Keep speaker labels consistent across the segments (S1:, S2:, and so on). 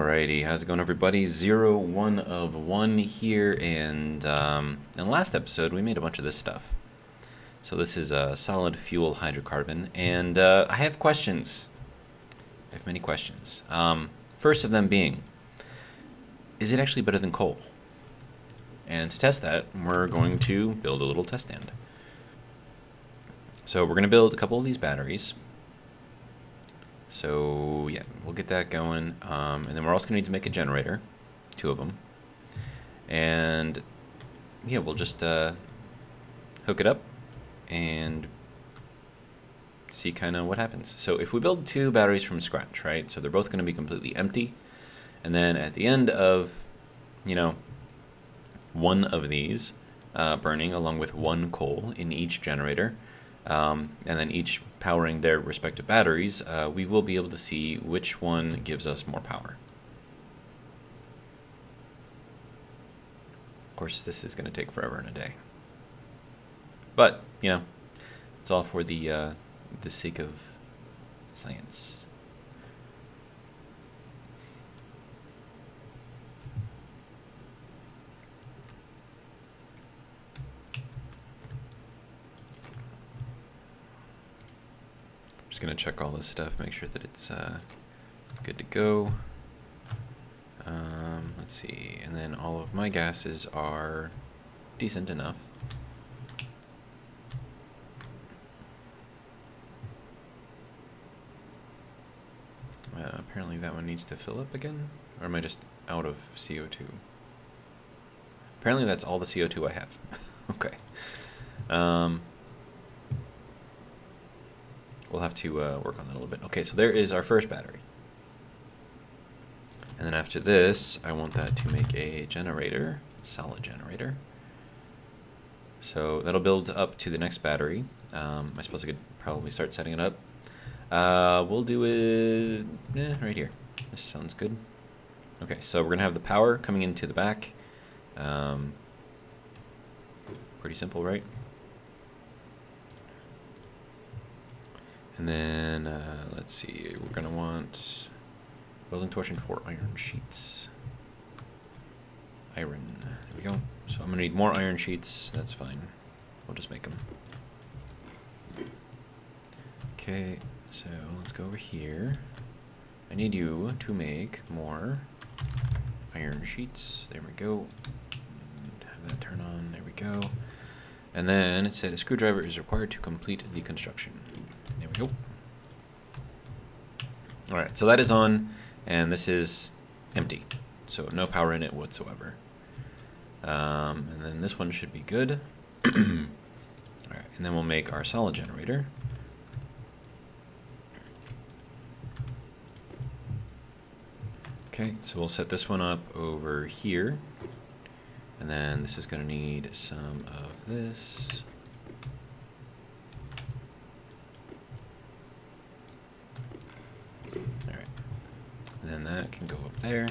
S1: Alrighty, how's it going, everybody? 1 of 1 here, and in the last episode we made a bunch of this stuff. So this is a solid fuel hydrocarbon, and I have questions. I have many questions. First of them being, is it actually better than coal? And to test that, we're going to build a little test stand. So we're going to build a couple of these batteries. So yeah, we'll get that going, and then we're also going to need to make a generator, 2 of them, and yeah, we'll just hook it up and see kind of what happens. So if we build 2 batteries from scratch, right, so they're both going to be completely empty, and then at the end of, one of these burning along with 1 coal in each generator, and then each powering their respective batteries, we will be able to see which one gives us more power. Of course, this is going to take forever and a day. But, it's all for the sake of science. Just gonna check all this stuff, make sure that it's good to go. Let's see, and then all of my gases are decent enough. Apparently that one needs to fill up again, or am I just out of CO2? Apparently that's all the CO2 I have. Okay. We'll have to work on that a little bit. Okay, so there is our first battery. And then after this, I want that to make a generator, solid generator. So that'll build up to the next battery. I suppose I could probably start setting it up. We'll do it right here. This sounds good. Okay, so we're going to have the power coming into the back. Pretty simple, right? And then, let's see, we're going to want welding torch and 4 iron sheets. Iron, there we go. So I'm going to need more iron sheets, that's fine. We'll just make them. Okay, so let's go over here. I need you to make more iron sheets. There we go. And have that turn on, there we go. And then it said a screwdriver is required to complete the construction. There we go. Alright, so that is on, and this is empty. So no power in it whatsoever. And then this one should be good. Alright, and then we'll make our solid generator. Okay, so we'll set this one up over here. And then this is going to need some of this. Alright. And then that can go up there.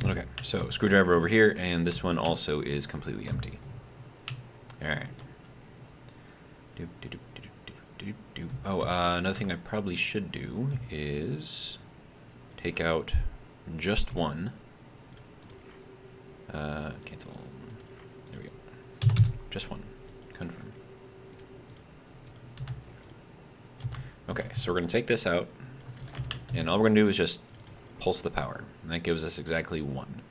S1: Okay, so screwdriver over here, and this one also is completely empty. Alright. Oh, another thing I probably should do is take out just one. Cancel. There we go. Just one. Confirm. Okay, so we're going to take this out, and all we're going to do is just pulse the power, and that gives us exactly 1.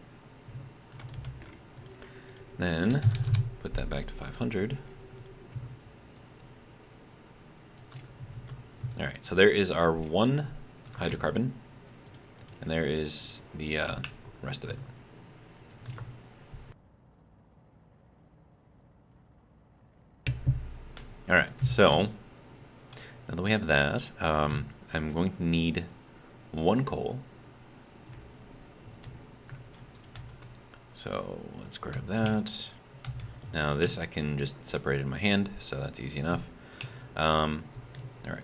S1: Then, put that back to 500. Alright, so there is our 1 hydrocarbon, and there is the rest of it. Alright, so now that we have that, I'm going to need 1 coal. So let's grab that. Now this I can just separate in my hand, so that's easy enough. Alright,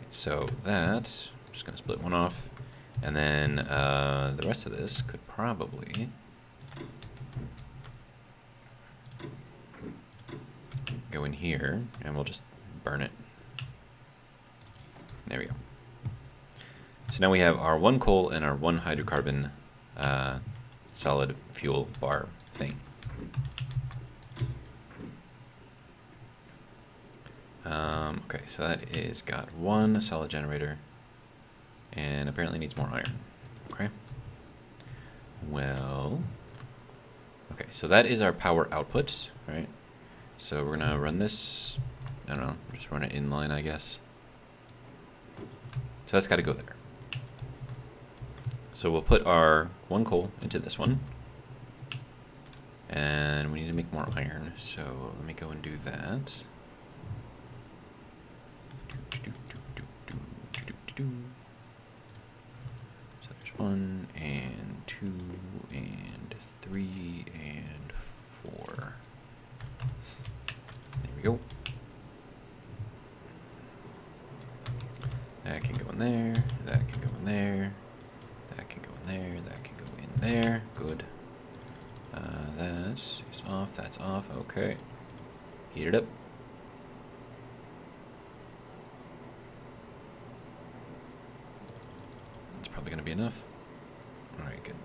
S1: so that, I'm just going to split one off, and then the rest of this could probably go in here, and we'll just burn it. There we go. So now we have our 1 coal and our 1 hydrocarbon solid fuel bar thing. Okay, so that is got 1 solid generator, and apparently needs more iron. Okay. Well, okay, so that is our power output, right? So we're gonna run this, I don't know, just run it inline, I guess. So that's gotta go there. So we'll put our 1 coal into this one. And we need to make more iron, so let me go and do that. So there's 1 and 2 and 3 and 4. There we go. That can go in there, that can go in there, that can go in there, that can go in there. Good. That's off, that's off, okay. Heat it up. It's probably gonna be enough. Alright, good.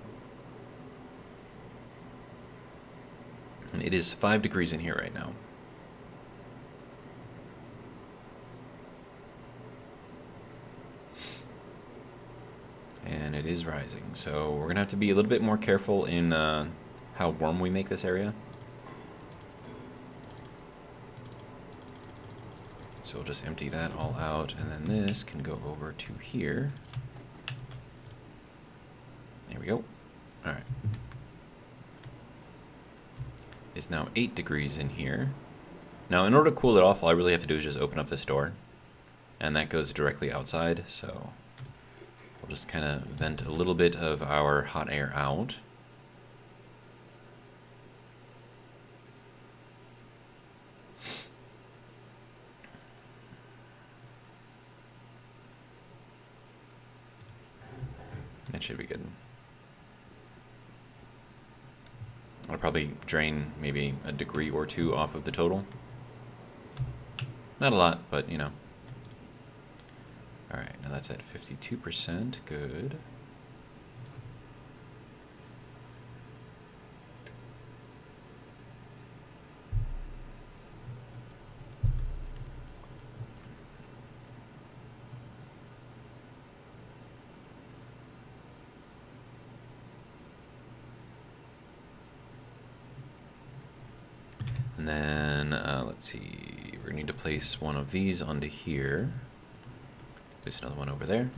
S1: And it is 5 degrees in here right now. And it is rising, so we're gonna have to be a little bit more careful in how warm we make this area. So we'll just empty that all out, and then this can go over to here. There we go. Alright. It's now 8 degrees in here. Now, in order to cool it off, all I really have to do is just open up this door. And that goes directly outside, so we'll just kind of vent a little bit of our hot air out. That should be good. I'll probably drain maybe a degree or 2 off of the total. Not a lot, but you know. Alright, now that's at 52%. Good. And then, let's see, we're going to need to place one of these onto here. Place another one over there.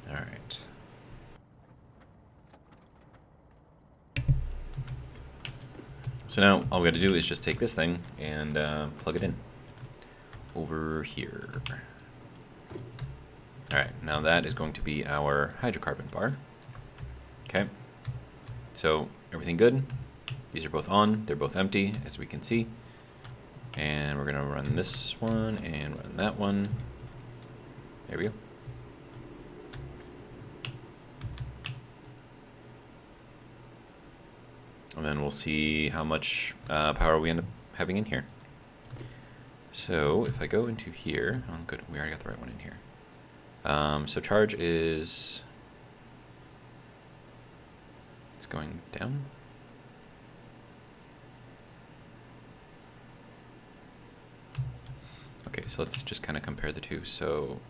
S1: All right. So now all we got to do is just take this thing and plug it in over here. All right, now that is going to be our hydrocarbon bar. Okay. So everything good. These are both on. They're both empty, as we can see. And we're going to run this one and run that one. There we go. And then we'll see how much power we end up having in here. So if I go into here, oh good, we already got the right one in here. So charge is, it's going down. Okay, so let's just kind of compare the two. So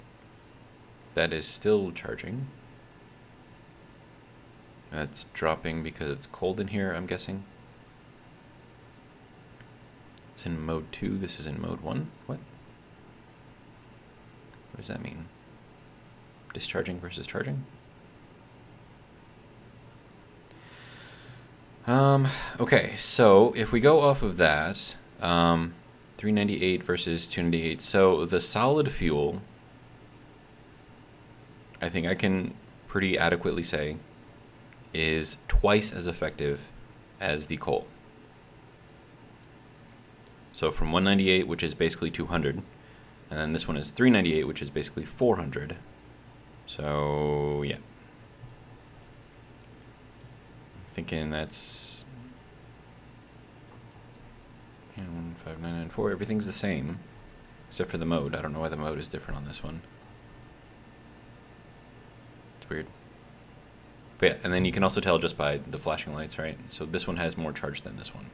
S1: that is still charging. That's dropping because it's cold in here, I'm guessing. It's in mode 2, this is in mode 1. What? What does that mean? Discharging versus charging? Okay, so if we go off of that, 398 versus 298. So the solid fuel, I think I can pretty adequately say, is twice as effective as the coal. So from 198, which is basically 200, and then this one is 398, which is basically 400. So yeah, thinking that's 15994. Everything's the same. except for the mode. I don't know why the mode is different on this one. It's weird. But yeah, and then you can also tell just by the flashing lights, right? So this one has more charge than this one.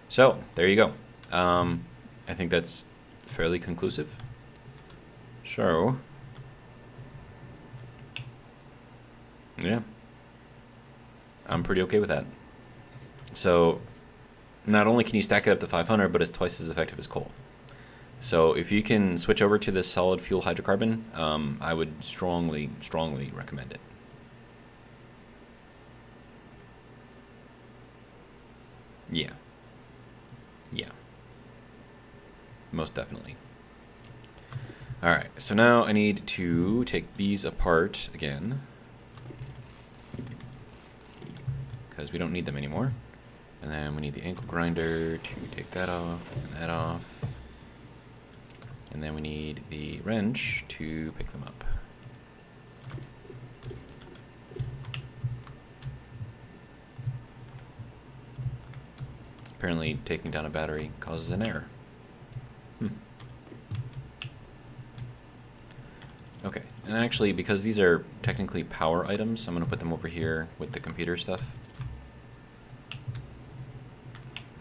S1: So there you go. I think that's fairly conclusive. So yeah, I'm pretty okay with that. So not only can you stack it up to 500, but it's twice as effective as coal. So if you can switch over to this solid fuel hydrocarbon, I would strongly recommend it. Yeah. Yeah. Most definitely. Alright, so now I need to take these apart again, because we don't need them anymore. And then we need the ankle grinder to take that off and that off. And then we need the wrench to pick them up. Apparently taking down a battery causes an error. Okay, and actually because these are technically power items, I'm going to put them over here with the computer stuff.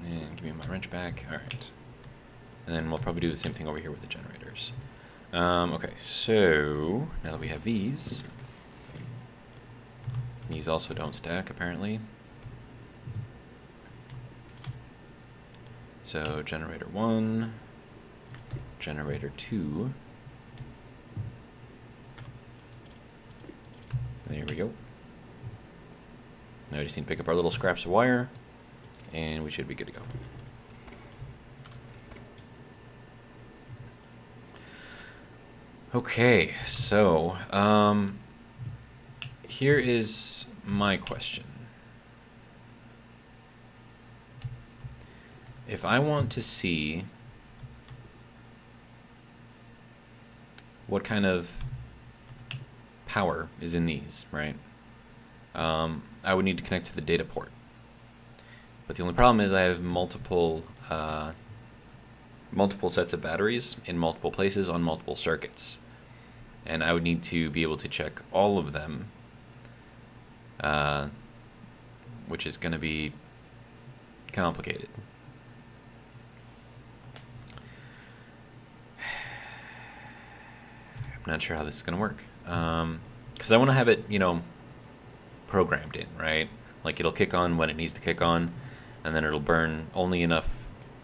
S1: And give me my wrench back. Alright. And then we'll probably do the same thing over here with the generators. Okay, so now that we have these also don't stack apparently. So generator 1, generator 2. There we go. Now we just need to pick up our little scraps of wire, and we should be good to go. Okay, so here is my question. If I want to see what kind of power is in these, right? I would need to connect to the data port. But the only problem is I have multiple sets of batteries in multiple places on multiple circuits. And I would need to be able to check all of them, which is going to be complicated. I'm not sure how this is going to work. Because I want to have it, programmed in, right? Like it'll kick on when it needs to kick on, and then it'll burn only enough,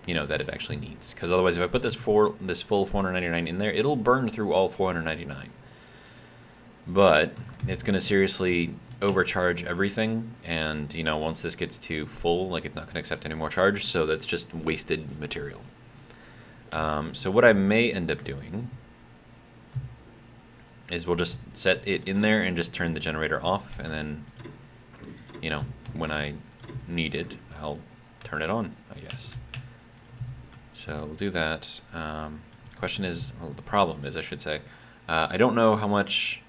S1: that it actually needs. Because otherwise, if I put this full 499 in there, it'll burn through all 499. But it's going to seriously overcharge everything, and once this gets to full, like it's not going to accept any more charge, so that's just wasted material. So what I may end up doing is we'll just set it in there and just turn the generator off, and then, when I need it, I'll turn it on, I guess. So we'll do that. Question is, well, the problem is, I should say, I don't know how much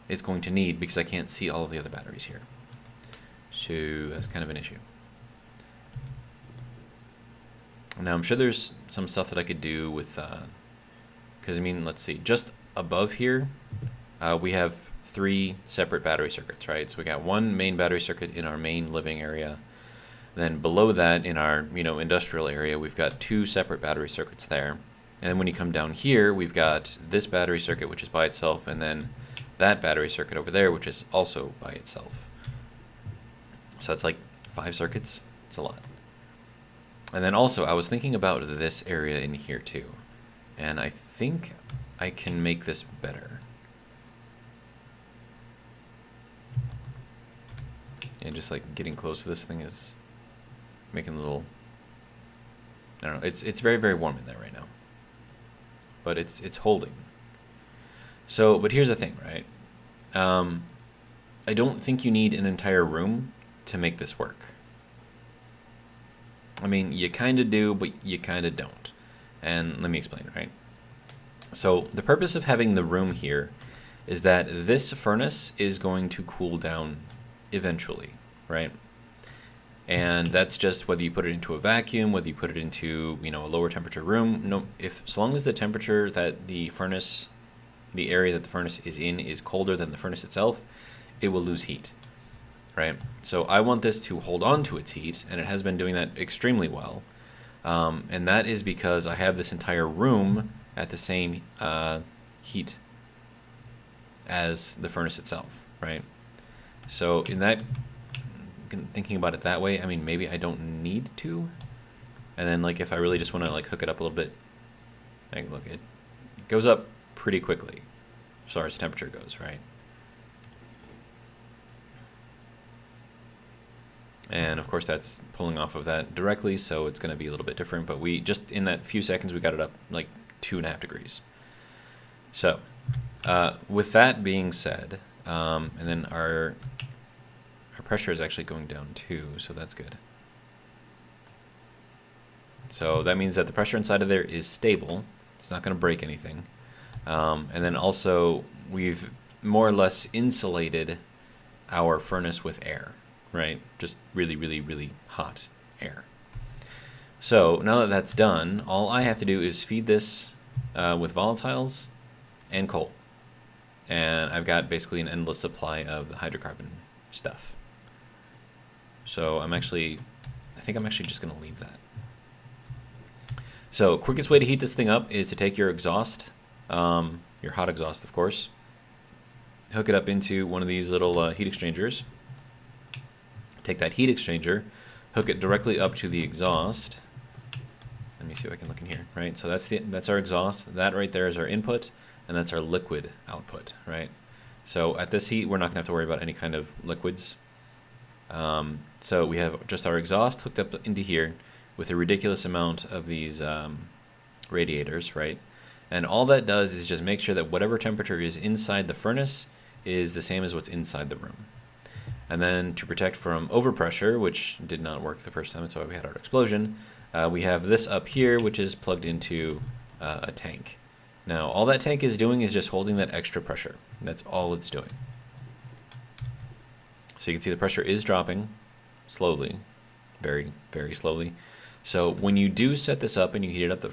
S1: it's going to need because I can't see all of the other batteries here. So that's kind of an issue. Now I'm sure there's some stuff that I could do with, because let's see, just above here, we have 3 separate battery circuits, right? So we got one main battery circuit in our main living area. Then below that, in our industrial area, we've got 2 separate battery circuits there. And then when you come down here, we've got this battery circuit, which is by itself, and then that battery circuit over there, which is also by itself. So that's like 5 circuits. It's a lot. And then also, I was thinking about this area in here too, and I think I can make this better. And just like getting close to this thing is making a little, I don't know, it's very, very warm in there right now. But it's holding. So, but here's the thing, right? I don't think you need an entire room to make this work. You kind of do, but you kind of don't. And let me explain, right? So the purpose of having the room here is that this furnace is going to cool down eventually, right? And that's just whether you put it into a vacuum, whether you put it into, you know, a lower temperature room. No, as long as the temperature that the furnace, the area that the furnace is in, is colder than the furnace itself, it will lose heat, right? So I want this to hold on to its heat, and it has been doing that extremely well. And that is because I have this entire room at the same heat as the furnace itself, right? So in that, thinking about it that way, I mean, maybe I don't need to. And then, like, if I really just want to, like, hook it up a little bit, like, look, it goes up pretty quickly as far as temperature goes, right? And of course that's pulling off of that directly, so it's going to be a little bit different, but we just, in that few seconds, we got it up like 2.5 degrees. So with that being said, and then our pressure is actually going down too, so that's good. So that means that the pressure inside of there is stable. It's not going to break anything. And then also we've more or less insulated our furnace with air, right? Just really, really, really hot air. So now that that's done, all I have to do is feed this with volatiles and coal. And I've got basically an endless supply of the hydrocarbon stuff. So I think I'm actually just going to leave that. So quickest way to heat this thing up is to take your exhaust, your hot exhaust, of course, hook it up into one of these little heat exchangers. Take that heat exchanger, hook it directly up to the exhaust. Let me see if I can look in here, right? So that's our exhaust. That right there is our input, and that's our liquid output, right? So at this heat, we're not gonna have to worry about any kind of liquids. So we have just our exhaust hooked up into here with a ridiculous amount of these radiators, right? And all that does is just make sure that whatever temperature is inside the furnace is the same as what's inside the room. And then to protect from overpressure, which did not work the first time, that's why we had our explosion, we have this up here, which is plugged into a tank. Now, all that tank is doing is just holding that extra pressure. That's all it's doing. So you can see the pressure is dropping slowly, very, very slowly. So when you do set this up and you heat it up the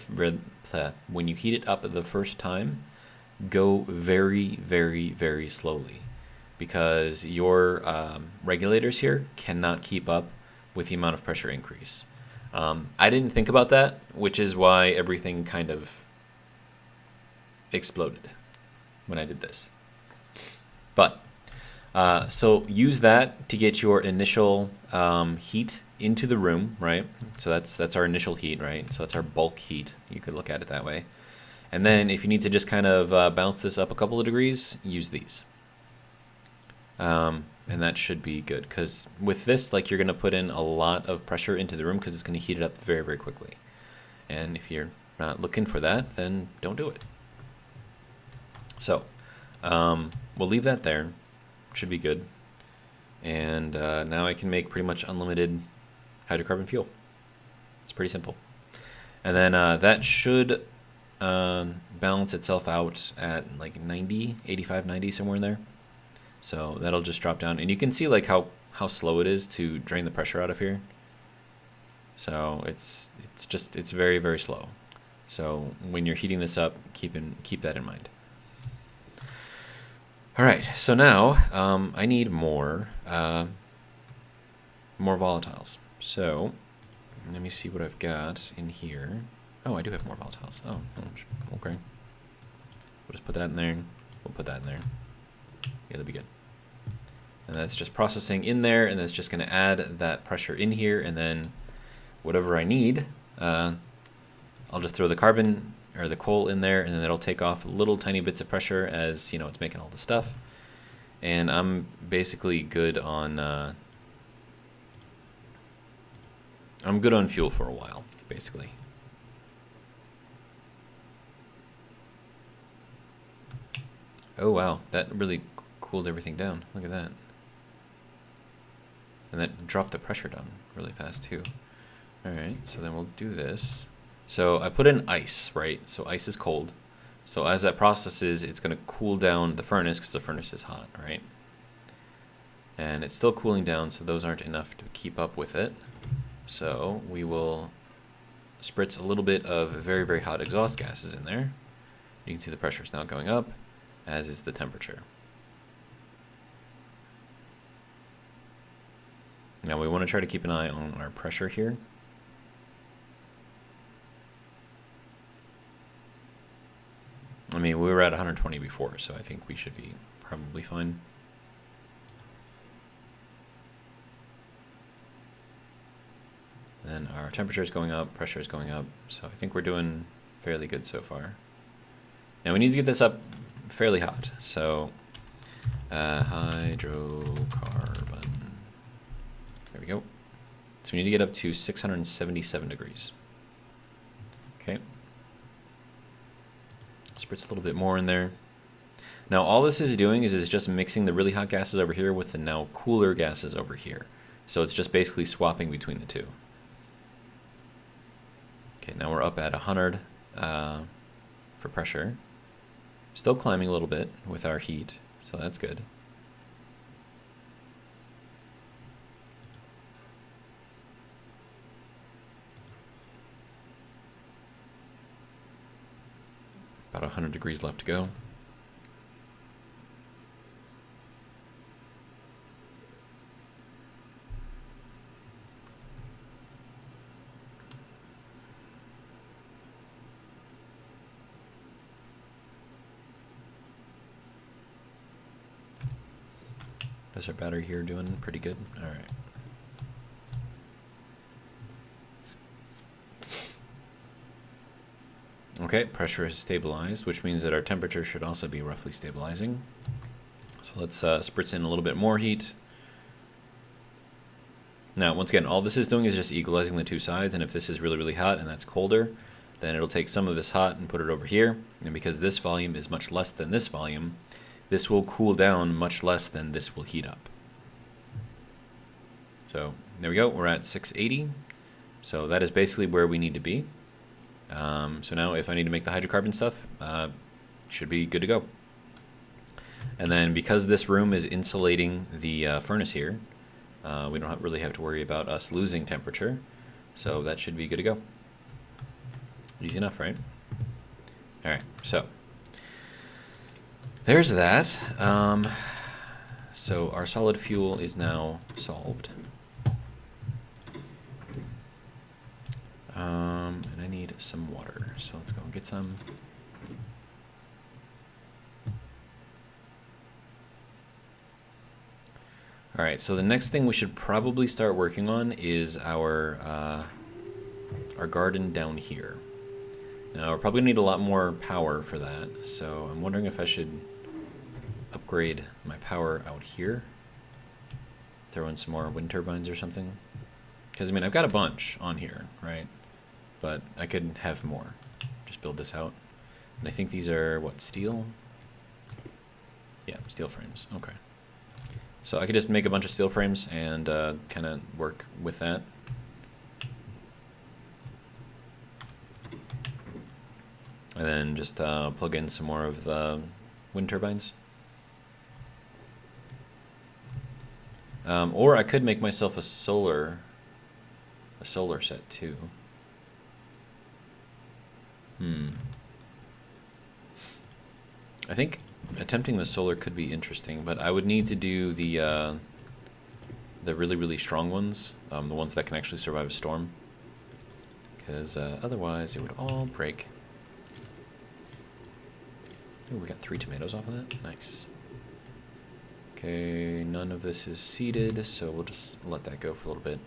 S1: first time, go very, very, very slowly, because your regulators here cannot keep up with the amount of pressure increase. I didn't think about that, which is why everything kind of exploded when I did this. But so use that to get your initial heat into the room, right? So that's our initial heat, right? So that's our bulk heat. You could look at it that way. And then if you need to just kind of bounce this up a couple of degrees, use these. And that should be good, because with this, like, you're going to put in a lot of pressure into the room because it's going to heat it up very, very quickly. And if you're not looking for that, then don't do it. So we'll leave that there. Should be good. And now I can make pretty much unlimited hydrocarbon fuel. It's pretty simple. And then that should balance itself out at like 90, 85, 90, somewhere in there. So that'll just drop down, and you can see like how slow it is to drain the pressure out of here. So it's very, very slow. So when you're heating this up, keep that in mind. All right, so now I need more volatiles. So let me see what I've got in here. Oh, I do have more volatiles. Oh, okay. We'll just put that in there. We'll put that in there. Yeah, that'll be good. And that's just processing in there, and that's just going to add that pressure in here, and then whatever I need, I'll just throw the carbon or the coal in there, and then it'll take off little tiny bits of pressure as, you know, it's making all the stuff. And I'm basically good on fuel for a while, basically. Oh wow, that really cooled everything down. Look at that. And that dropped the pressure down really fast too. Alright, so then we'll do this. So I put in ice, right? So ice is cold. So as that processes, it's going to cool down the furnace because the furnace is hot, right? And it's still cooling down, so those aren't enough to keep up with it. So we will spritz a little bit of very, very hot exhaust gases in there. You can see the pressure is now going up, as is the temperature. Now we want to try to keep an eye on our pressure here. I mean, we were at 120 before, so I think we should be probably fine. Then our temperature is going up, pressure is going up, so I think we're doing fairly good so far. Now we need to get this up fairly hot, so hydrocarbon. There we go. So we need to get up to 677 degrees. Okay. Spritz a little bit more in there. Now all this is doing is just mixing the really hot gases over here with the now cooler gases over here. So it's just basically swapping between the two. Okay, now we're up at 100 for pressure. Still climbing a little bit with our heat, so that's good. About 100 degrees left to go. Is our battery here doing pretty good? All right. Okay, pressure is stabilized, which means that our temperature should also be roughly stabilizing. So let's spritz in a little bit more heat. Now, once again, all this is doing is just equalizing the two sides, and if this is really, really hot and that's colder, then it'll take some of this hot and put it over here. And because this volume is much less than this volume, this will cool down much less than this will heat up. So there we go, we're at 680. So that is basically where we need to be. So now if I need to make the hydrocarbon stuff, should be good to go. And then because this room is insulating the furnace here, we don't really have to worry about us losing temperature. So that should be good to go. Easy enough, right? All right, so there's that. So our solid fuel is now solved. And I need some water, so let's go and get some. All right, so the next thing we should probably start working on is our garden down here. Now, we're probably gonna need a lot more power for that, so I'm wondering if I should upgrade my power out here. Throw in some more wind turbines or something. Because, I mean, I've got a bunch on here, right? But I could have more. Just build this out. And I think these are, what, steel? Yeah, steel frames. Okay. So I could just make a bunch of steel frames and kind of work with that. And then just plug in some more of the wind turbines. Or I could make myself a solar set too. I think attempting the solar could be interesting, but I would need to do the really, really strong ones, the ones that can actually survive a storm, because otherwise it would all break. Ooh, we got 3 tomatoes off of that. Nice. Okay, none of this is seeded, so we'll just let that go for a little bit.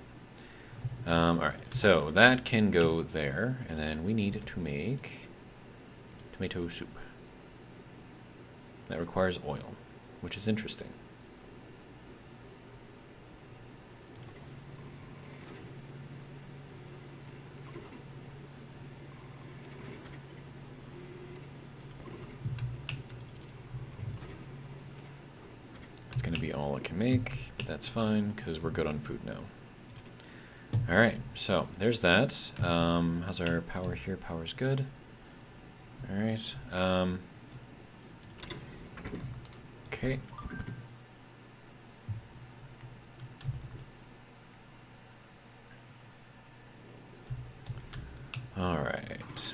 S1: Alright, so that can go there, and then we need to make tomato soup. That requires oil, which is interesting. It's going to be all I can make, but that's fine, because we're good on food now. Alright, so there's that. How's our power here? Power's good. Alright. Okay. All right.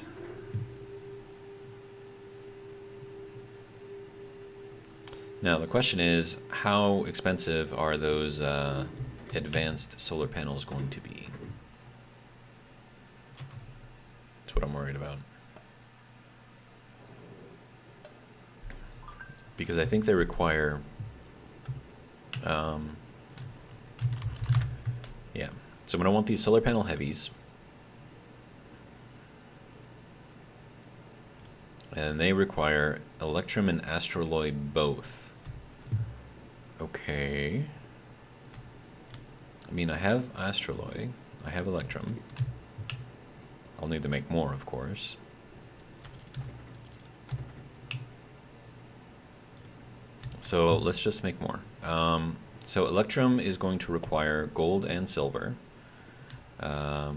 S1: Now the question is, how expensive are those advanced solar panels going to be? That's what I'm worried about. Because I think they require, yeah. So I'm gonna want these solar panel heavies. And they require Electrum and Astroloy both. Okay. I mean, I have Astroloy. I have Electrum. I'll need to make more, of course. So let's just make more. So Electrum is going to require gold and silver. I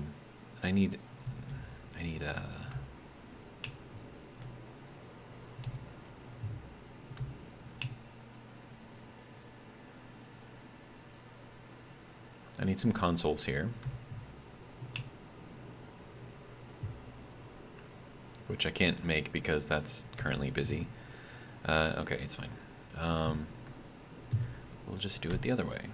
S1: need some consoles here, which I can't make because that's currently busy. Okay, it's fine. We'll just do it the other way.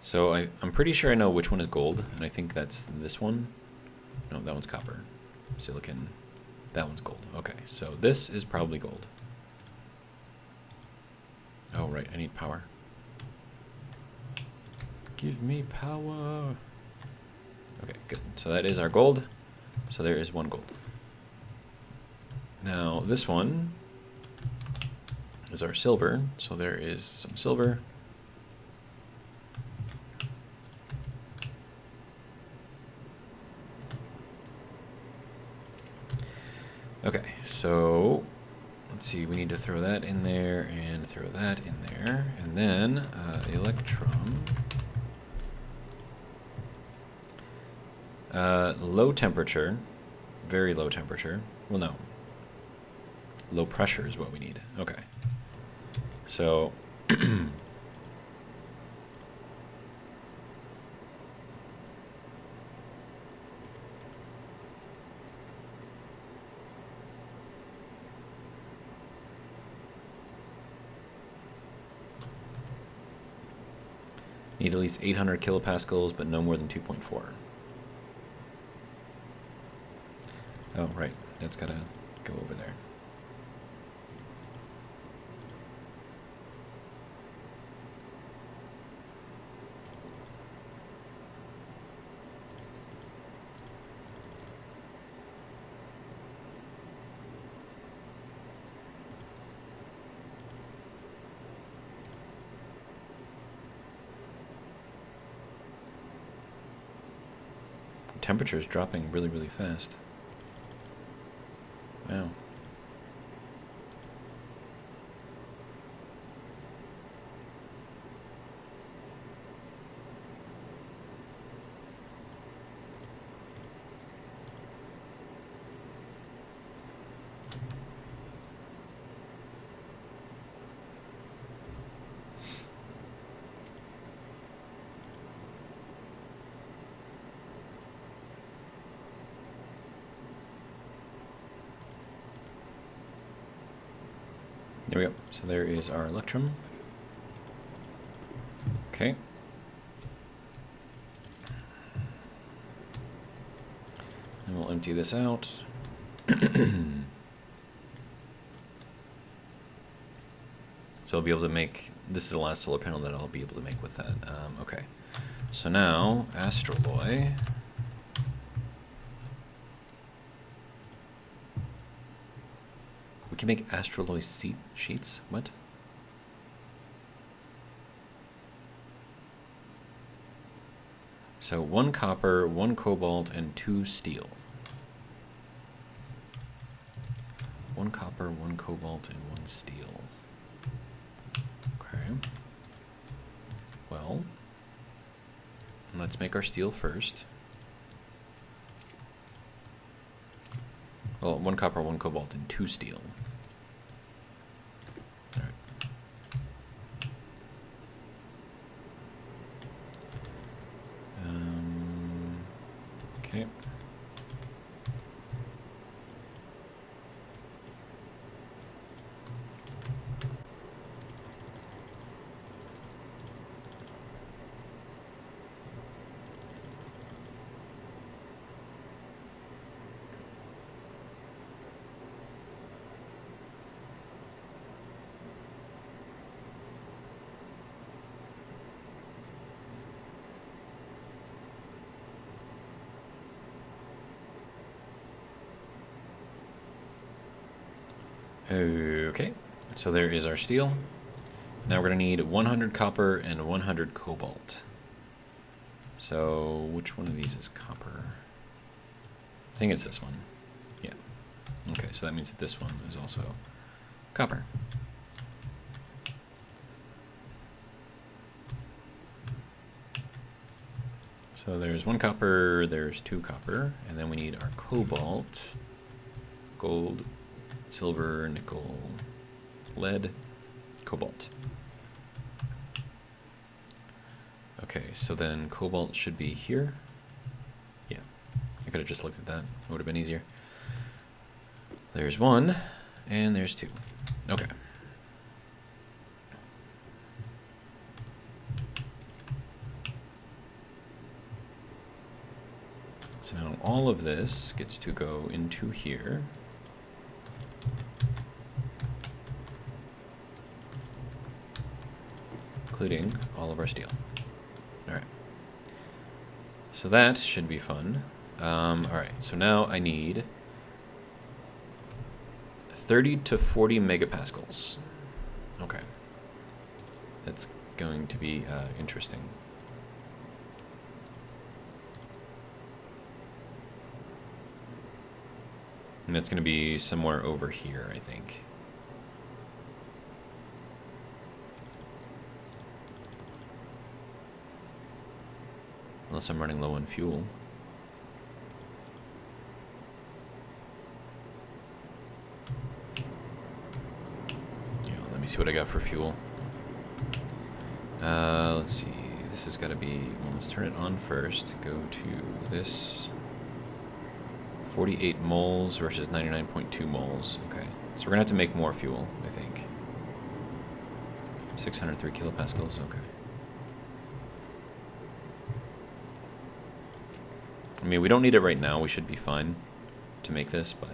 S1: So I'm pretty sure I know which one is gold, and I think that's this one. No, that one's copper. Silicon. That one's gold. Okay, so this is probably gold. Oh, right, I need power. Give me power. Okay, good. So that is our gold. So there is one gold. Now, this one is our silver. So there is some silver. Okay, so let's see, we need to throw that in there and throw that in there. And then Electrum. Low temperature, very low temperature. Well, no. Low pressure is what we need. Okay. So need at least 800 kilopascals, but no more than 2.4. Oh, right. That's gotta go over there. Temperature is dropping really, really fast. Wow. There we go. So there is our Electrum. Okay. And we'll empty this out. So I'll be able to make, this is the last solar panel that I'll be able to make with that. Okay. So now, Astroloy. We can make Astroloy sheets? What? So 1 copper, 1 cobalt, and 2 steel. 1 copper, 1 cobalt, and 1 steel. Okay. Well, let's make our steel first. Well, 1 copper, 1 cobalt, and 2 steel. All right. Okay, so there is our steel. Now we're going to need 100 copper and 100 cobalt. So which one of these is copper? I think it's this one. Yeah. Okay, so that means that this one is also copper. So there's 1 copper, there's 2 copper, and then we need our cobalt, gold, silver, nickel, lead, cobalt. Okay, so then cobalt should be here. Yeah, I could have just looked at that. It would have been easier. There's 1, and there's 2. Okay. So now all of this gets to go into here. Including all of our steel. Alright. So that should be fun. Alright, so now I need 30 to 40 megapascals. Okay. That's going to be interesting. And that's going to be somewhere over here, I think. Unless I'm running low on fuel. Yeah, let me see what I got for fuel. Let's see. This has got to be... Well, let's turn it on first. Go to this. 48 moles versus 99.2 moles. Okay. So we're going to have to make more fuel, I think. 603 kilopascals. Okay. I mean, we don't need it right now. We should be fine to make this, but...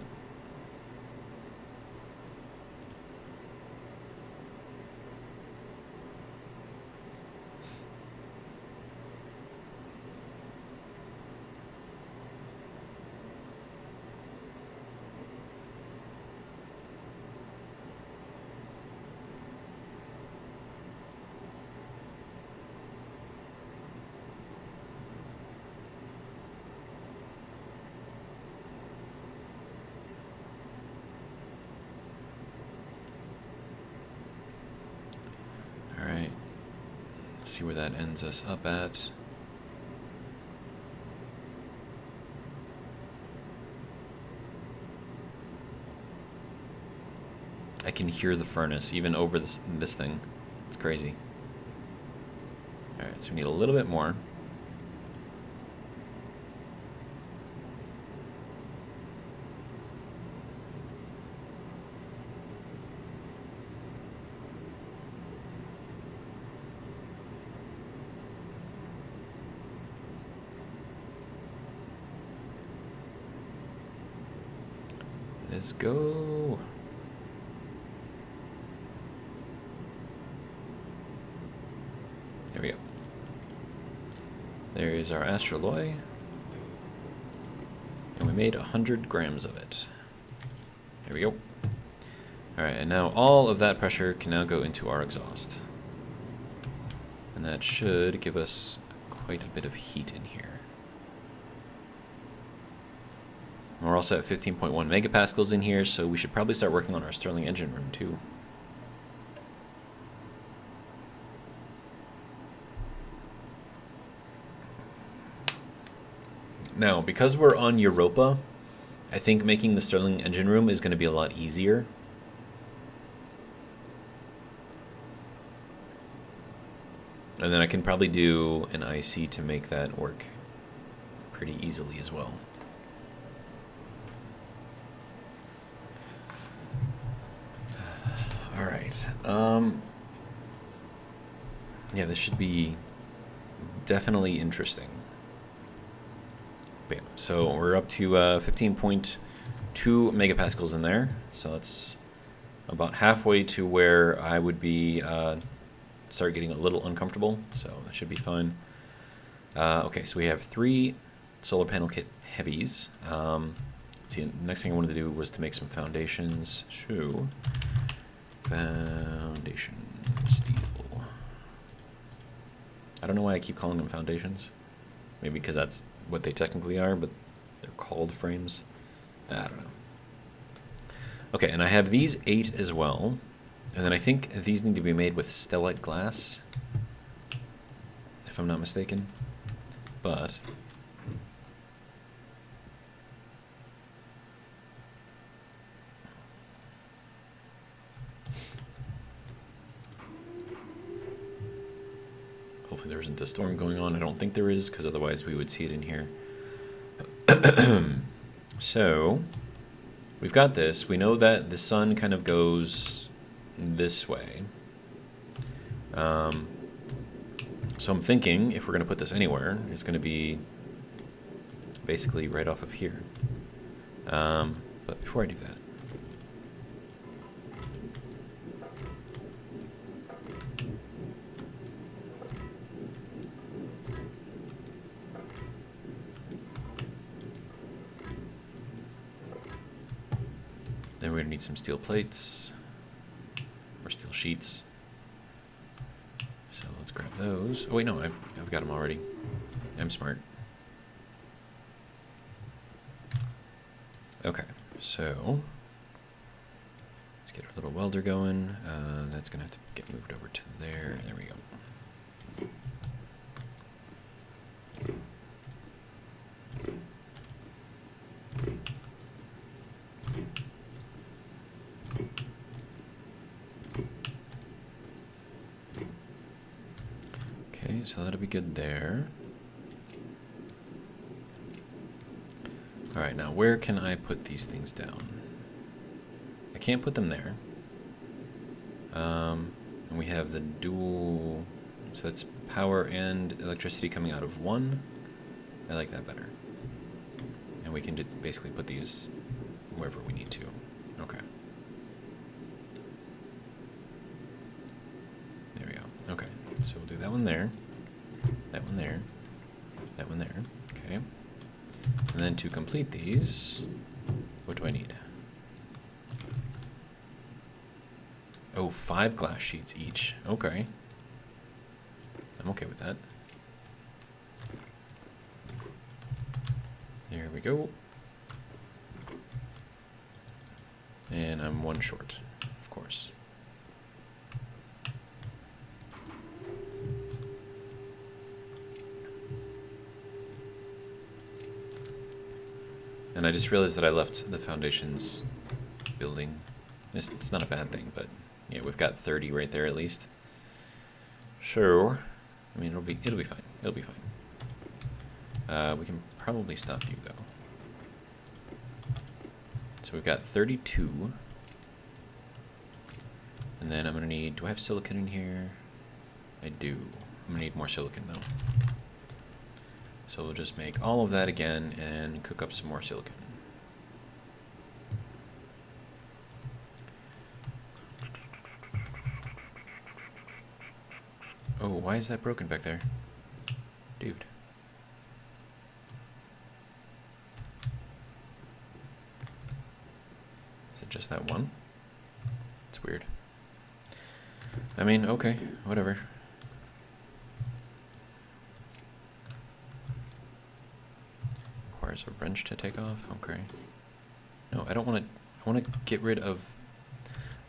S1: Alright. See where that ends us up at. I can hear the furnace even over this thing. It's crazy. Alright, so we need a little bit more. Let's go. There we go. There is our astroloy. And we made 100 grams of it. There we go. Alright, and now all of that pressure can now go into our exhaust. And that should give us quite a bit of heat in here. We're also at 15.1 megapascals in here, so we should probably start working on our Stirling engine room too. Now, because we're on Europa, I think making the Stirling engine room is going to be a lot easier. And then I can probably do an IC to make that work pretty easily as well. Alright, yeah, this should be definitely interesting. Bam. So we're up to 15.2 megapascals in there, so that's about halfway to where I would be start getting a little uncomfortable, so that should be fine. Okay, so we have 3 solar panel kit heavies. let's see, next thing I wanted to do was to make some foundations. So, foundation steel. I don't know why I keep calling them foundations. Maybe because that's what they technically are, but they're called frames. I don't know. Okay, and I have these 8 as well. And then I think these need to be made with stellite glass, if I'm not mistaken. But hopefully there isn't a storm going on. I don't think there is, because otherwise we would see it in here. So we've got this. We know that the sun kind of goes this way. So I'm thinking if we're going to put this anywhere, it's going to be basically right off of here. But before I do that, then we're going to need some steel plates or steel sheets. So let's grab those. Oh wait, no, I've got them already. I'm smart. Okay, so let's get our little welder going. That's gonna have to get moved over to there. There we go. Okay, so that'll be good there. Alright, now where can I put these things down? I can't put them there. And we have the dual, so that's power and electricity coming out of one. I like that better. And we can basically put these wherever we need to. Okay. There we go. Okay, so we'll do that one there, that one there, that one there. Okay. And then to complete these, what do I need? Oh, 5 glass sheets each. Okay. I'm okay with that. There we go. And I'm 1 short, of course. And I just realized that I left the foundations building. It's not a bad thing, but yeah, we've got 30 right there at least. So, I mean, it'll be fine. It'll be fine. We can probably stop you though. So we've got 32. And then I'm gonna need, do I have silicon in here? I do. I'm gonna need more silicon though. So we'll just make all of that again and cook up some more silicon. Oh, why is that broken back there? Dude. Is it just that one? It's weird. I mean, okay, whatever. Requires a wrench to take off. Okay. No, I don't want to. I want to get rid of.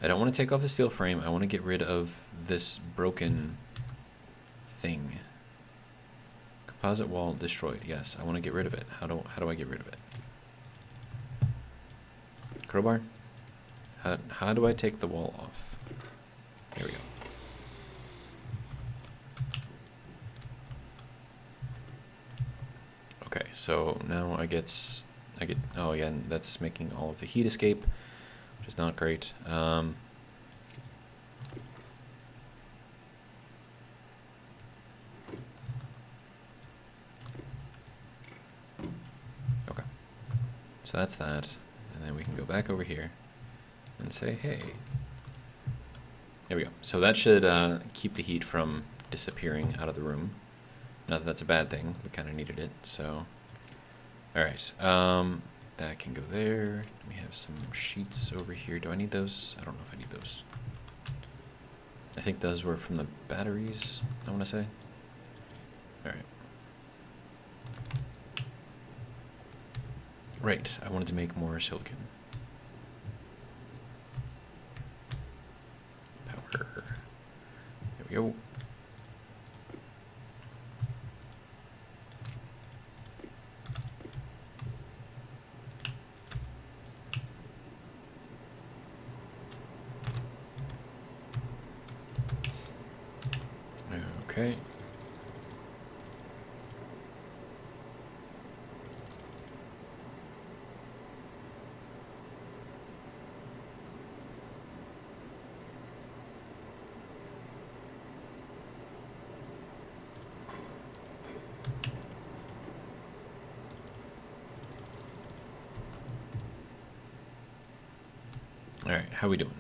S1: I don't want to take off the steel frame. I want to get rid of this broken thing. Composite wall destroyed. Yes, I want to get rid of it. How do I get rid of it? Crowbar? How do I take the wall off? There we go. Okay, so now I get, oh yeah, that's making all of the heat escape, which is not great. Okay, so that's that, and then we can go back over here and say, hey, there we go. So that should keep the heat from disappearing out of the room. Not that that's a bad thing, we kind of needed it, so. Alright, That can go there. We have some sheets over here. Do I need those? I don't know if I need those. I think those were from the batteries, I want to say. Alright. Right, I wanted to make more silicon. Power. There we go. Okay. Alright, how we doing?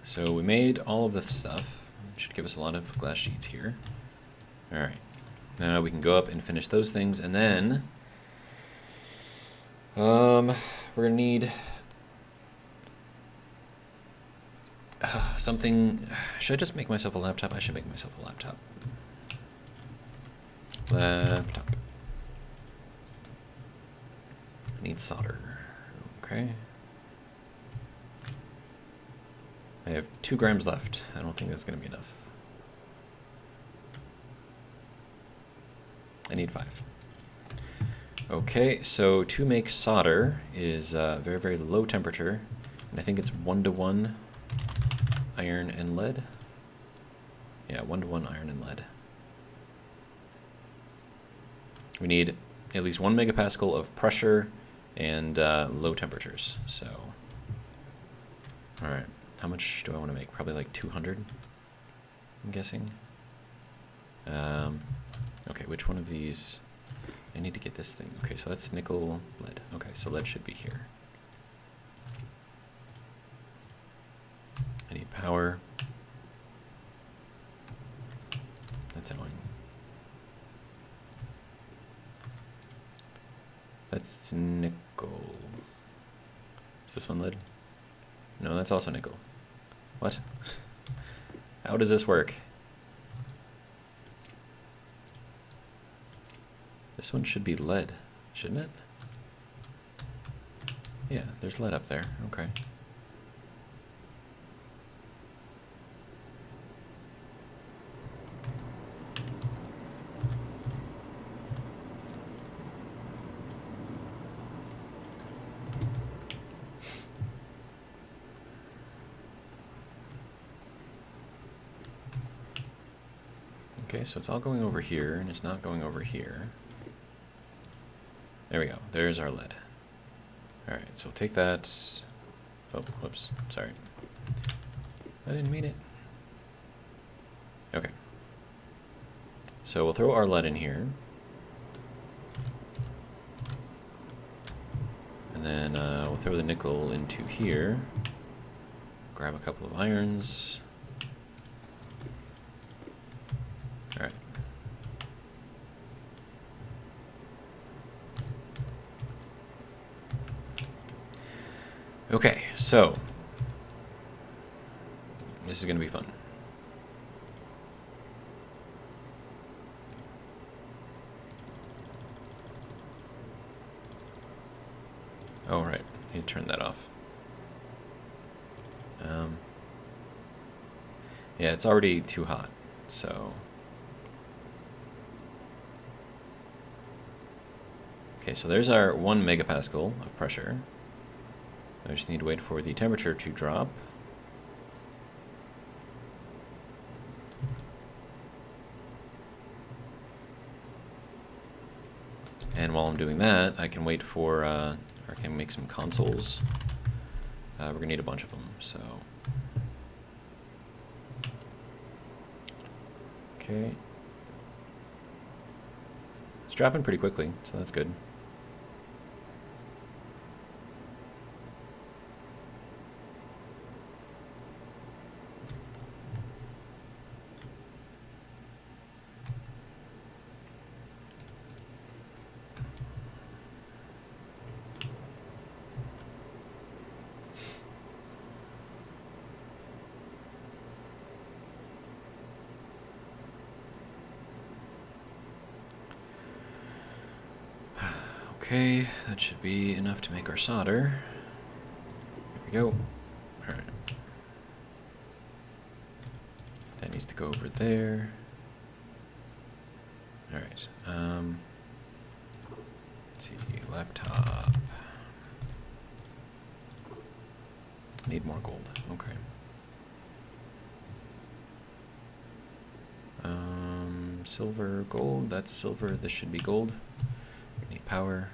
S1: So we made all of the stuff. Should give us a lot of glass sheets here. Alright. Now we can go up and finish those things, and then we're gonna need something. Should I just make myself a laptop? I should make myself a laptop. Laptop. I need solder. Okay. I have 2 grams left. I don't think that's going to be enough. I need 5. Okay, so to make solder is very, very low temperature. And I think it's 1-to-1 iron and lead. Yeah, 1-to-1 iron and lead. We need at least 1 megapascal of pressure and low temperatures. So, all right. How much do I want to make? Probably like 200, I'm guessing. Okay, which one of these? I need to get this thing. Okay, so that's nickel, lead. Okay, so lead should be here. I need power. That's annoying. That's nickel. Is this one lead? No, that's also nickel. What? How does this work? This one should be lead, shouldn't it? Yeah, there's lead up there. Okay. Okay, so it's all going over here, and it's not going over here. There we go. There's our lead. Alright, so we'll take that. Oh, whoops. Sorry. I didn't mean it. Okay. So we'll throw our lead in here. And then we'll throw the nickel into here. Grab a couple of irons. Alright. Okay, so this is going to be fun. Oh, right. I need to turn that off. Yeah, it's already too hot, so... Okay, so there's our 1 megapascal of pressure. I just need to wait for the temperature to drop. And while I'm doing that, I can wait for, or I can make some consoles. We're gonna need a bunch of them, so. Okay. It's dropping pretty quickly, so that's good. Okay, that should be enough to make our solder. There we go. Alright. That needs to go over there. Alright, let's see, laptop. Need more gold, okay. Silver, gold, that's silver, this should be gold. We need power.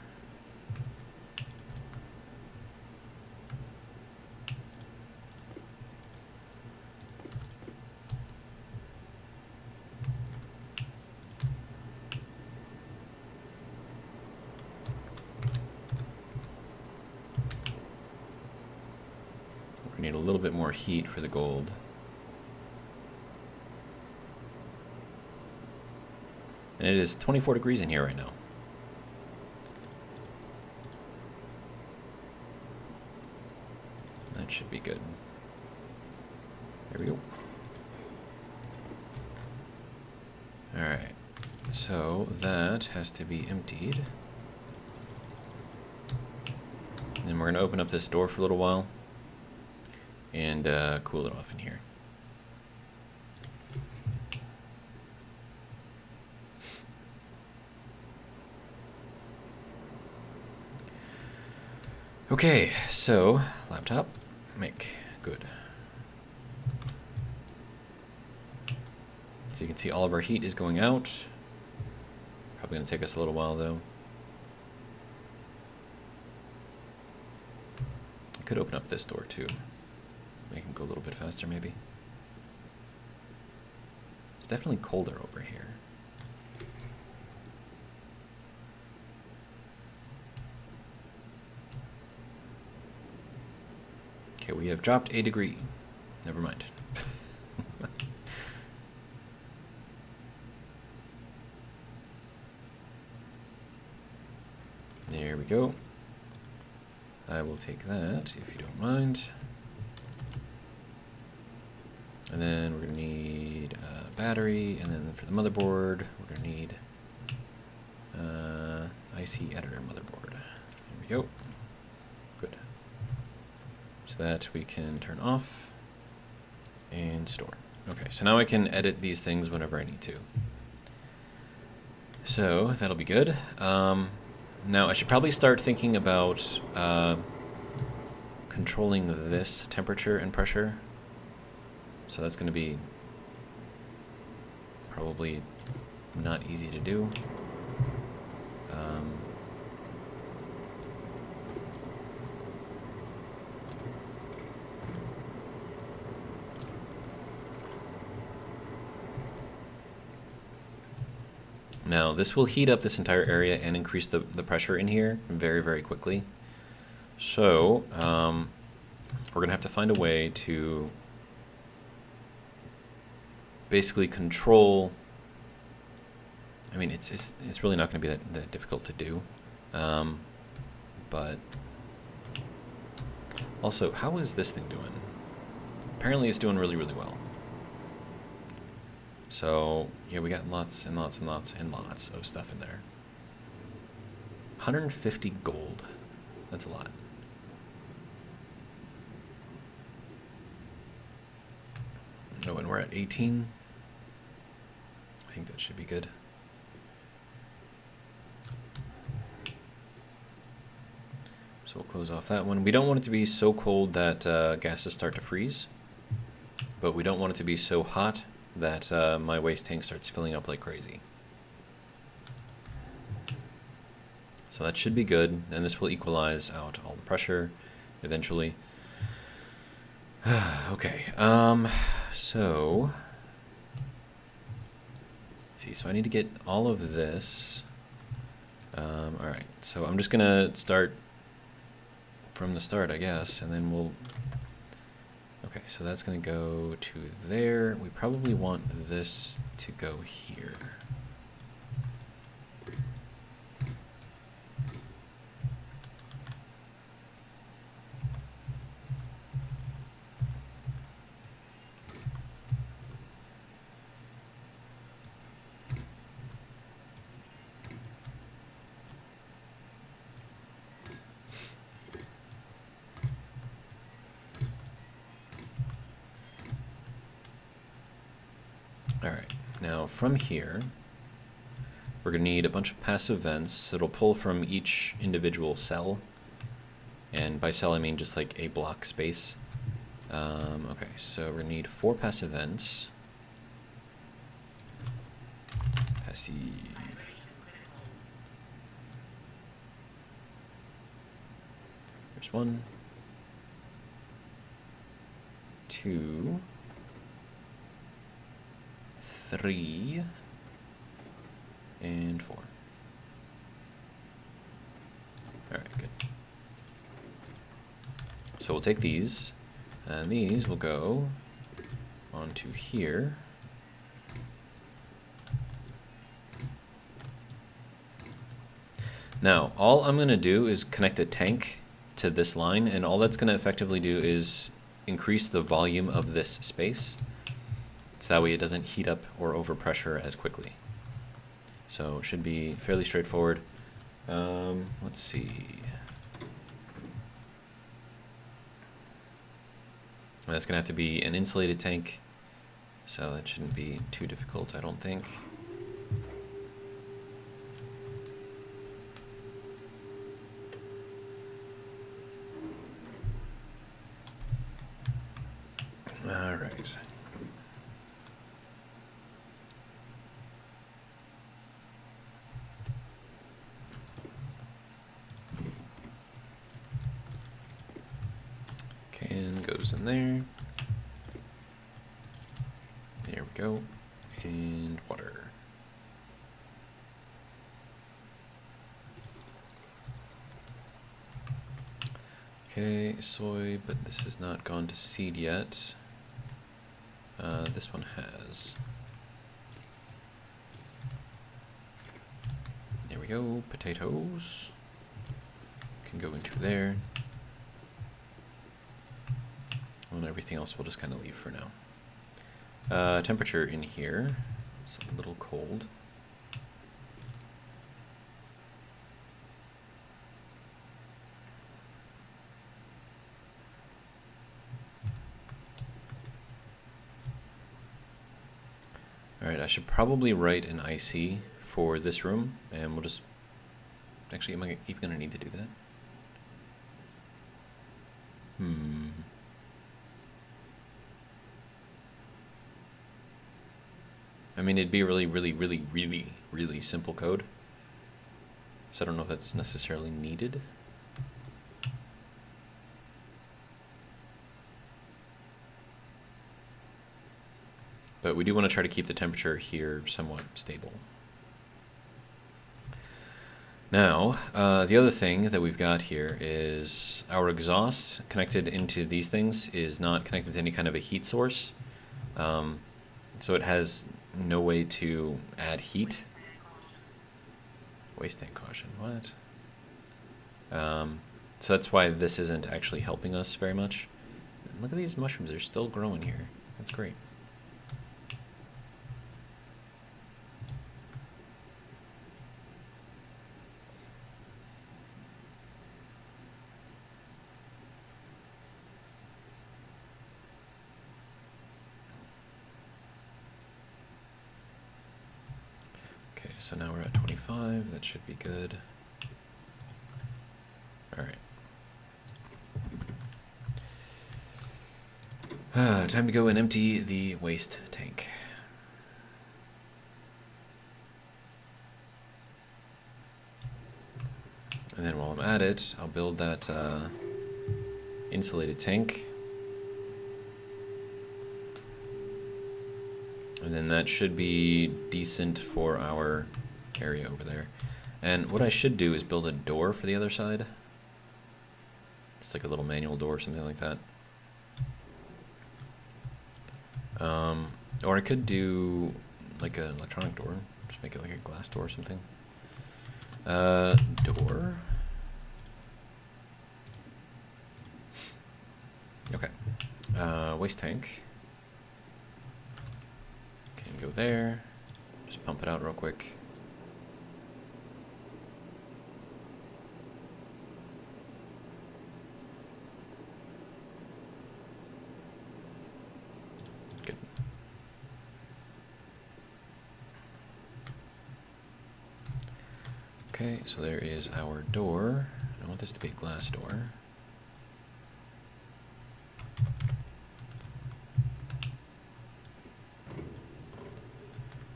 S1: We need a little bit more heat for the gold. And it is 24 degrees in here right now. That should be good. There we go. Alright, so that has to be emptied. And we're going to open up this door for a little while and cool it off in here. Okay, so laptop, make, good. So you can see all of our heat is going out. Probably gonna take us a little while though. I could open up this door too. Make him go a little bit faster maybe. It's definitely colder over here. Okay, we have dropped a degree. Never mind. There we go. I will take that, if you don't mind. And then we're going to need a battery, and then for the motherboard, we're going to need IC editor motherboard. There we go. Good. So that we can turn off and store. Okay, so now I can edit these things whenever I need to. So that'll be good. Now I should probably start thinking about controlling this temperature and pressure. So that's going to be probably not easy to do. Now this will heat up this entire area and increase the pressure in here very, very quickly. So we're going to have to find a way to basically control. I mean, it's really not going to be that difficult to do, but also, how is this thing doing? Apparently, it's doing really, really well. So yeah, we got lots and lots and lots and lots of stuff in there. 150 gold. That's a lot. Oh, and we're at 18. I think that should be good. So we'll close off that one. We don't want it to be so cold that gases start to freeze, but we don't want it to be so hot that my waste tank starts filling up like crazy. So that should be good, and this will equalize out all the pressure eventually. Okay, so let's see, so I need to get all of this. Alright, so I'm just gonna start from the start, I guess, and then we'll... Okay, so that's gonna go to there. We probably want this to go here. Alright, now from here, we're going to need a bunch of passive vents. It'll pull from each individual cell. And by cell, I mean just like a block space. Okay, so we're going to need 4 passive vents. Passive. There's 1, 2, 3, and 4. Alright, good. So we'll take these, and these will go onto here. Now, all I'm going to do is connect a tank to this line, and all that's going to effectively do is increase the volume of this space. So that way it doesn't heat up or overpressure as quickly. So it should be fairly straightforward. Let's see. That's going to have to be an insulated tank, so that shouldn't be too difficult, I don't think. All right. Can goes in there. There we go. And water. Okay, soy, but this has not gone to seed yet. This one has. There we go, potatoes. Can go into there. And everything else we'll just kind of leave for now. Temperature in here is a little cold. Alright, I should probably write an IC for this room, and we'll just... Actually, am I even going to need to do that? I mean, it'd be a really simple code. So I don't know if that's necessarily needed. But we do want to try to keep the temperature here somewhat stable. Now, the other thing that we've got here is our exhaust connected into these things is not connected to any kind of a heat source. So it has no way to add heat. Waste tank caution, what? So that's why this isn't actually helping us very much. Look at these mushrooms, they're still growing here. That's great. So now we're at 25, that should be good. Alright. Time to go and empty the waste tank. And then while I'm at it, I'll build that insulated tank. And then that should be decent for our area over there. And what I should do is build a door for the other side. Just like a little manual door or something like that. Or I could do like an electronic door. Just make it like a glass door or something. Door. Okay. Waste tank. Go there, just pump it out real quick. Good. Okay, so there is our door. I want this to be a glass door.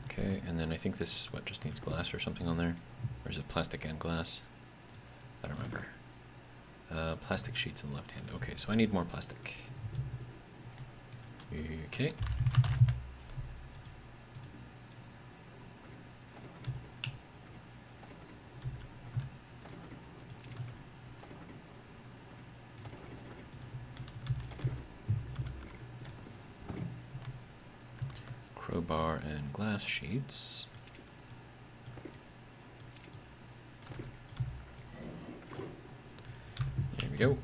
S1: Okay, and then I think this, just needs glass or something on there? Or is it plastic and glass? I don't remember. Plastic sheets in the left hand. Okay, so I need more plastic. Okay. Crowbar and glass sheets. There we go.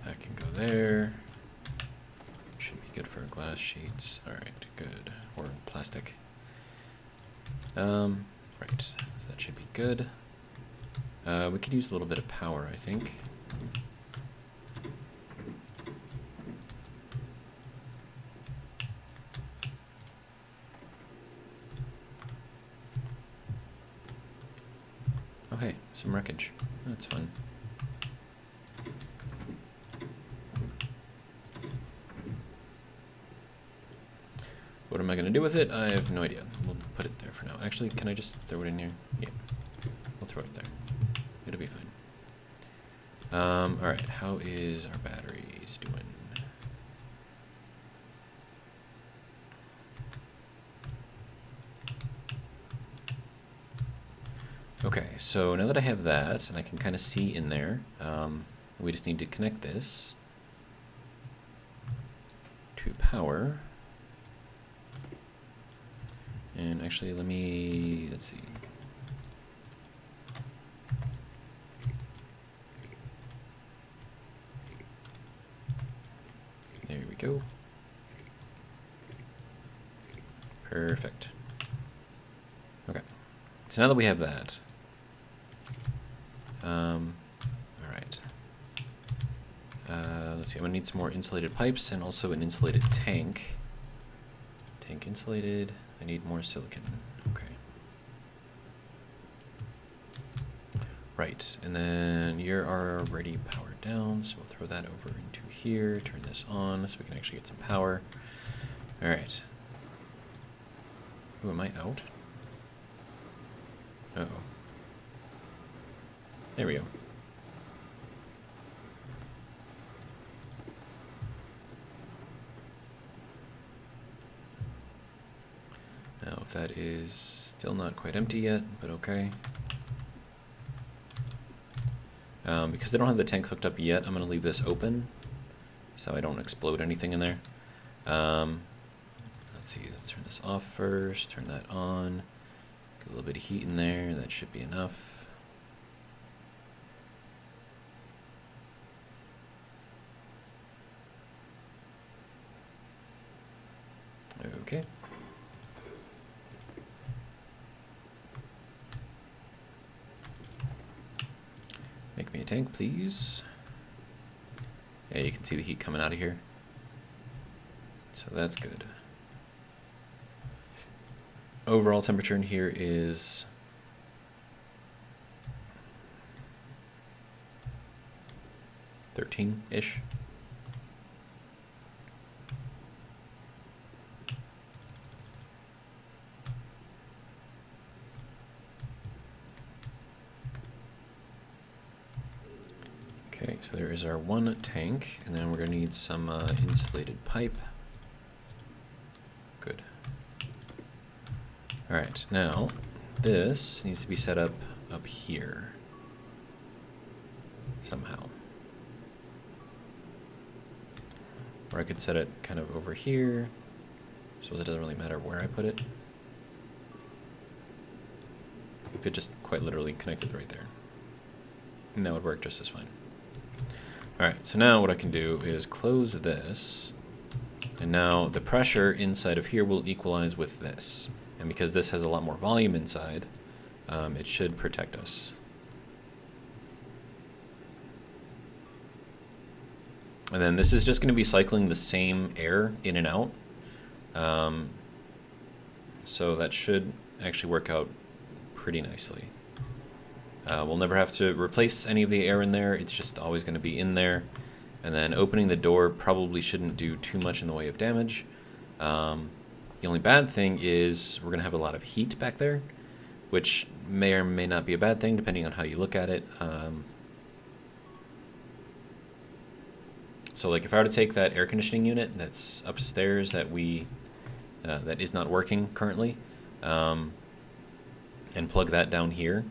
S1: That can go there. Should be good for glass sheets. Alright, good. Or plastic. Right. So that should be good. We could use a little bit of power, I think. Oh hey, some wreckage. That's fun. What am I going to do with it? I have no idea. We'll put it there for now. Actually, can I just throw it in here? Yeah. We'll throw it there. It'll be fine. Alright, how is our batteries doing? Okay, so now that I have that, and I can kind of see in there, we just need to connect this to power. And actually, let's see. There we go. Perfect. Okay. So now that we have that, all right. Let's see, I'm gonna need some more insulated pipes and also an insulated tank. Tank insulated. I need more silicon. Okay. Right, and then you're already powered down, so we'll throw that over into here, turn this on so we can actually get some power. All right. Ooh, am I out? Uh-oh. There we go. Now, if that is still not quite empty yet, but okay. Because they don't have the tank hooked up yet, I'm going to leave this open so I don't explode anything in there. Let's see, let's turn this off first, turn that on. Get a little bit of heat in there, that should be enough. Okay. Make me a tank, please. Yeah, you can see the heat coming out of here. So that's good. Overall temperature in here is 13-ish. Okay, so there is our one tank, and then we're going to need some insulated pipe. Good. All right, now this needs to be set up here somehow. Or I could set it kind of over here. I suppose it doesn't really matter where I put it. You could just quite literally connect it right there. And that would work just as fine. Alright, so now what I can do is close this, and now the pressure inside of here will equalize with this. And because this has a lot more volume inside, it should protect us. And then this is just going to be cycling the same air in and out. so that should actually work out pretty nicely. We'll never have to replace any of the air in there. It's just always going to be in there. And then opening the door probably shouldn't do too much in the way of damage. The only bad thing is we're going to have a lot of heat back there, which may or may not be a bad thing depending on how you look at it. So like if I were to take that air conditioning unit that's upstairs that that is not working currently, and plug that down here,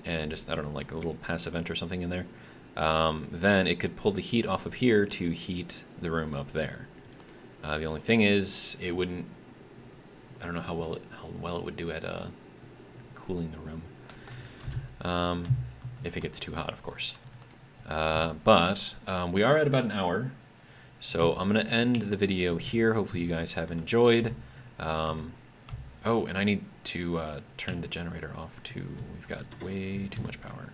S1: and just, I don't know, like a little passive vent or something in there, then it could pull the heat off of here to heat the room up there. The only thing is, it wouldn't, I don't know how well it would do at cooling the room. If it gets too hot, of course. But we are at about an hour, so I'm going to end the video here. Hopefully you guys have enjoyed. Oh, and I need to turn the generator off too. We've got way too much power.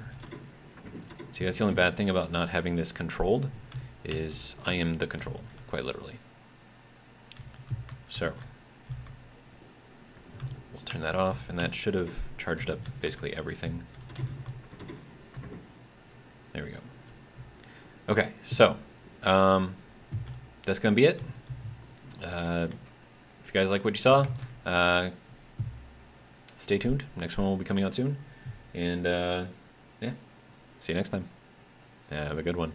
S1: See, that's the only bad thing about not having this controlled, is I am the control, quite literally. So we'll turn that off, and that should have charged up basically everything. There we go. Okay, so that's gonna be it. If you guys like what you saw, stay tuned. Next one will be coming out soon. And yeah, see you next time. Have a good one.